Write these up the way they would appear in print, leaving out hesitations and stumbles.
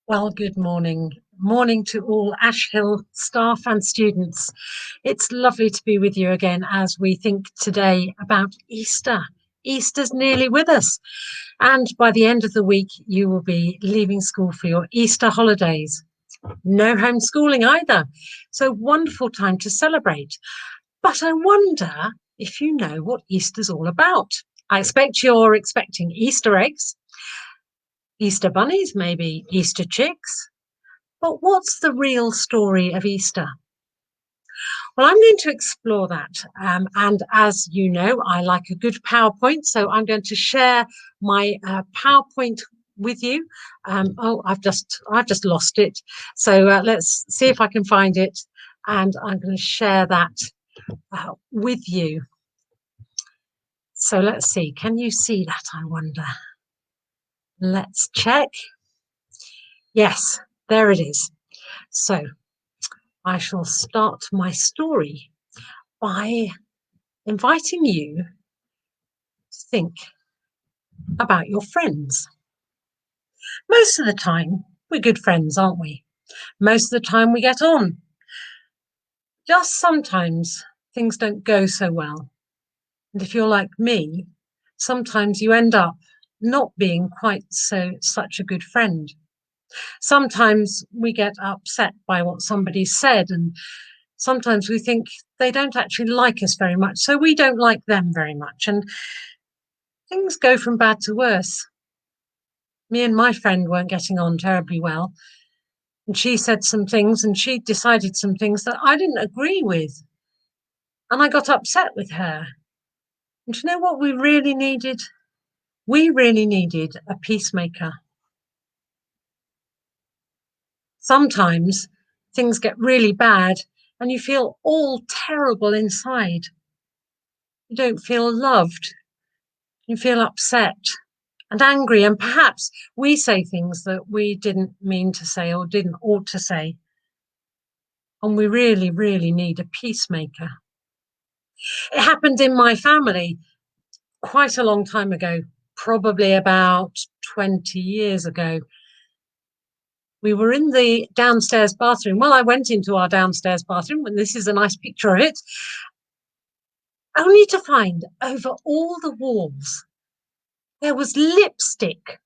Well, good morning. Morning to all Ash Hill staff and students. It's lovely to be with you again as we think today about Easter. Easter's nearly with us, and by the end of the week, you will be leaving school for your Easter holidays. No homeschooling either. So wonderful time to celebrate. But I wonder if you know what Easter's all about. I expect you're expecting Easter eggs, Easter bunnies, maybe Easter chicks. But what's the real story of Easter? Well, I'm going to explore that. And as you know, I like a good PowerPoint. So I'm going to share my PowerPoint with you. I've just lost it. So let's see if I can find it. And I'm going to share that with you. So let's see. Can you see that, I wonder? Let's check. Yes, there it is. So I shall start my story by inviting you to think about your friends. Most of the time, we're good friends, aren't we? Most of the time, we get on. Just sometimes things don't go so well. And if you're like me, sometimes you end up not being quite such a good friend. Sometimes we get upset by what somebody said, and sometimes we think they don't actually like us very much, so we don't like them very much. And things go from bad to worse. Me and my friend weren't getting on terribly well. And she said some things and she decided some things that I didn't agree with. And I got upset with her. And you know what we really needed? We really needed a peacemaker. Sometimes things get really bad and you feel all terrible inside. You don't feel loved. You feel upset and angry. And perhaps we say things that we didn't mean to say or didn't ought to say. And we really, really need a peacemaker. It happened in my family quite a long time ago, probably about 20 years ago. We were in the downstairs bathroom. Well, I went into our downstairs bathroom, and this is a nice picture of it, only to find over all the walls there was lipstick,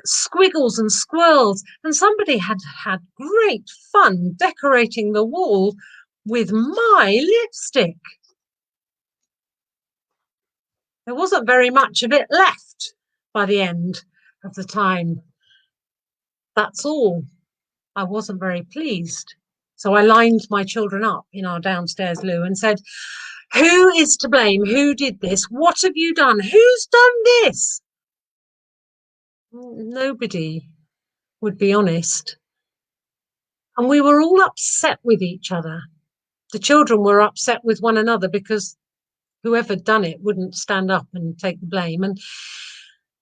squiggles and swirls, and somebody had had great fun decorating the wall with my lipstick. There wasn't very much of it left by the end of the time. That's all. I wasn't very pleased. So I lined my children up in our downstairs loo and said, who is to blame? Who did this? What have you done? Who's done this? Nobody would be honest. And we were all upset with each other. The children were upset with one another because whoever done it wouldn't stand up and take the blame. And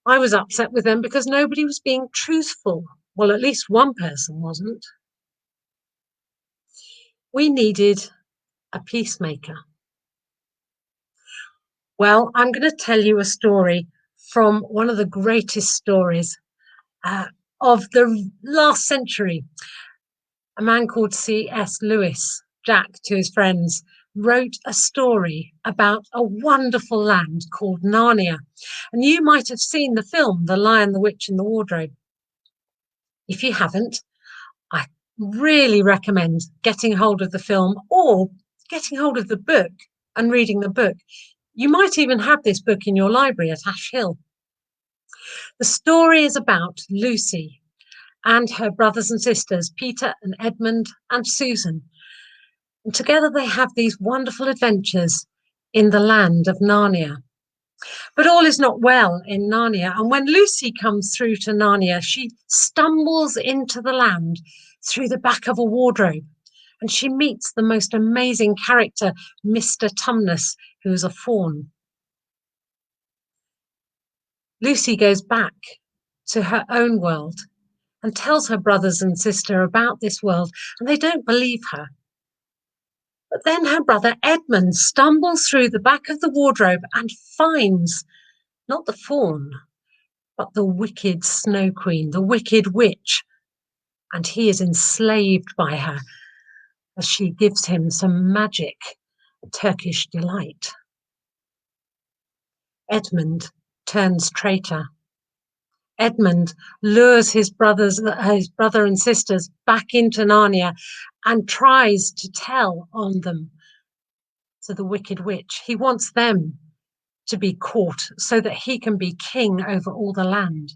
I was upset with them because nobody was being truthful. Well, at least one person wasn't. We needed a peacemaker. Well, I'm going to tell you a story from one of the greatest stories of the last century. A man called C.S. Lewis, Jack to his friends, wrote a story about a wonderful land called Narnia. And you might have seen the film, The Lion, the Witch and the Wardrobe. If you haven't, I really recommend getting hold of the film or getting hold of the book and reading the book. You might even have this book in your library at Ash Hill. The story is about Lucy and her brothers and sisters, Peter and Edmund and Susan. And together they have these wonderful adventures in the land of Narnia. But all is not well in Narnia. And when Lucy comes through to Narnia, she stumbles into the land through the back of a wardrobe. And she meets the most amazing character, Mr. Tumnus, who is a faun. Lucy goes back to her own world and tells her brothers and sister about this world, and they don't believe her. But then her brother Edmund stumbles through the back of the wardrobe and finds not the faun, but the wicked Snow Queen, the wicked witch, and he is enslaved by her as she gives him some magic Turkish delight. Edmund turns traitor. Edmund lures his brother and sisters back into Narnia and tries to tell on them to the wicked witch. He wants them to be caught so that he can be king over all the land.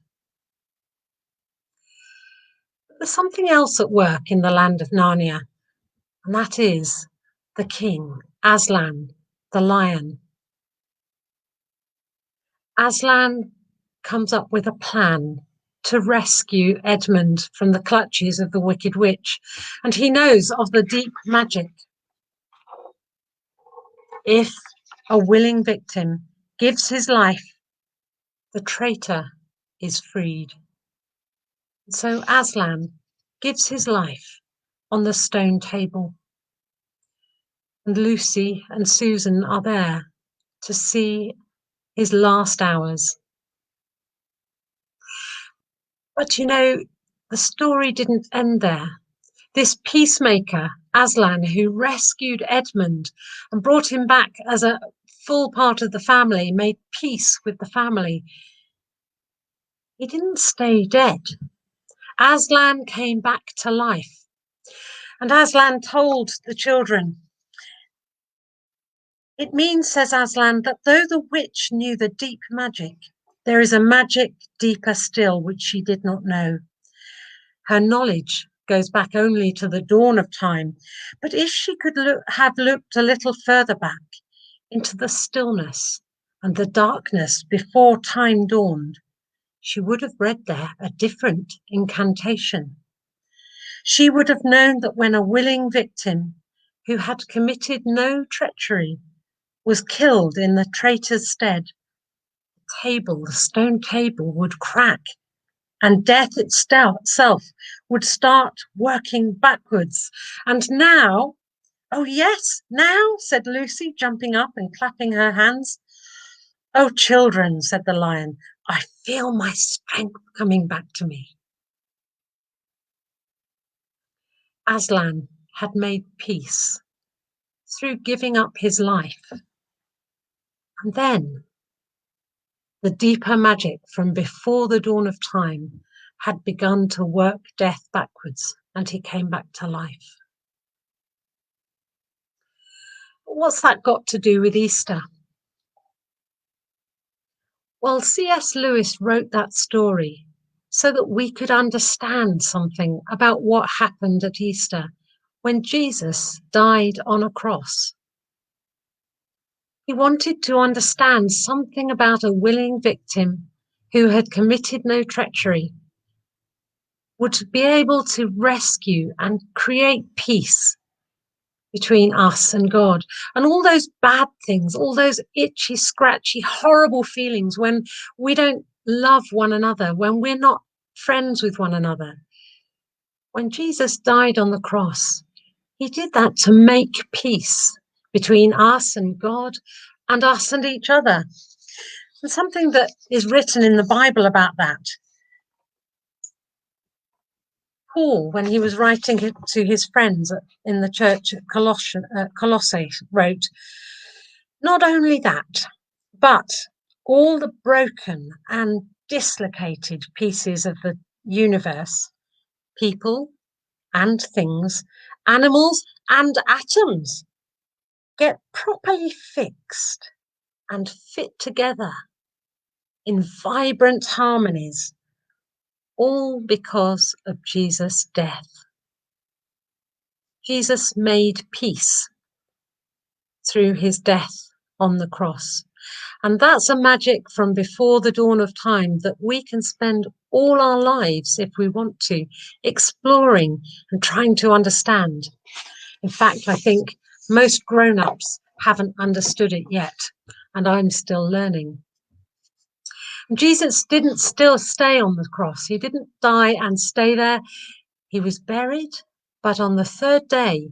There's something else at work in the land of Narnia, and that is the king, Aslan, the lion. Aslan comes up with a plan to rescue Edmund from the clutches of the wicked witch, and he knows of the deep magic. If a willing victim gives his life, the traitor is freed. So Aslan gives his life on the stone table, and Lucy and Susan are there to see his last hours. But you know, the story didn't end there. This peacemaker, Aslan, who rescued Edmund and brought him back as a full part of the family, made peace with the family. He didn't stay dead. Aslan came back to life. And Aslan told the children, "It means," says Aslan, "that though the witch knew the deep magic, there is a magic deeper still which she did not know. Her knowledge goes back only to the dawn of time, but if she could have looked a little further back into the stillness and the darkness before time dawned, she would have read there a different incantation. She would have known that when a willing victim who had committed no treachery was killed in the traitor's stead, the stone table would crack, and death itself would start working backwards. And now, oh yes, now," said Lucy, jumping up and clapping her hands. "Oh, children," said the lion, "I feel my strength coming back to me." Aslan had made peace through giving up his life. And then the deeper magic from before the dawn of time had begun to work death backwards, and he came back to life. What's that got to do with Easter? Well, C.S. Lewis wrote that story so that we could understand something about what happened at Easter when Jesus died on a cross. He wanted to understand something about a willing victim who had committed no treachery, would be able to rescue and create peace between us and God. And all those bad things, all those itchy, scratchy, horrible feelings when we don't love one another, when we're not friends with one another. When Jesus died on the cross, he did that to make peace between us and God and us and each other. And something that is written in the Bible about that. Paul, when he was writing to his friends in the church at Colossae, wrote, "Not only that, but all the broken and dislocated pieces of the universe, people and things, animals and atoms, get properly fixed and fit together in vibrant harmonies, all because of Jesus' death." Jesus made peace through his death on the cross. And that's a magic from before the dawn of time that we can spend all our lives, if we want to, exploring and trying to understand. In fact, I think most grown-ups haven't understood it yet, and I'm still learning. And Jesus didn't still stay on the cross. He didn't die and stay there. He was buried, but on the third day,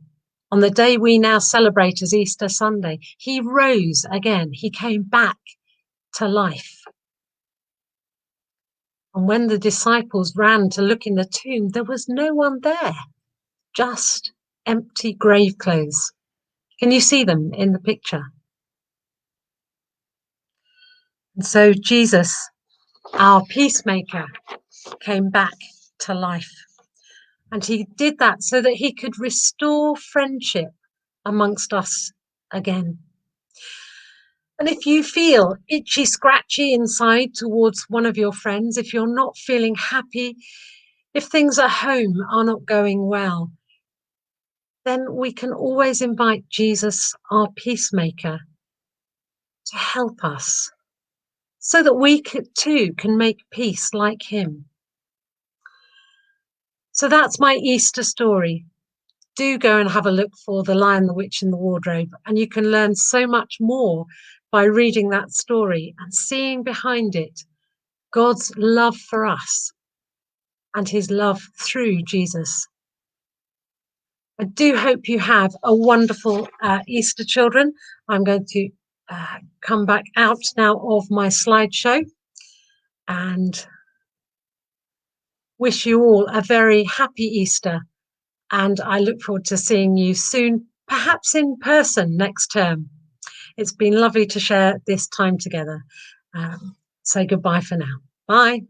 on the day we now celebrate as Easter Sunday, he rose again. He came back to life. And when the disciples ran to look in the tomb, there was no one there, just empty grave clothes. Can you see them in the picture? And so Jesus, our peacemaker, came back to life. And he did that so that he could restore friendship amongst us again. And if you feel itchy, scratchy inside towards one of your friends, if you're not feeling happy, if things at home are not going well, then we can always invite Jesus, our peacemaker, to help us so that we too can make peace like him. So that's my Easter story. Do go and have a look for The Lion, the Witch, and the Wardrobe, and you can learn so much more by reading that story and seeing behind it God's love for us and his love through Jesus. I do hope you have a wonderful Easter, children. I'm going to come back out now of my slideshow and wish you all a very happy Easter. And I look forward to seeing you soon, perhaps in person next term. It's been lovely to share this time together. Say goodbye for now. Bye.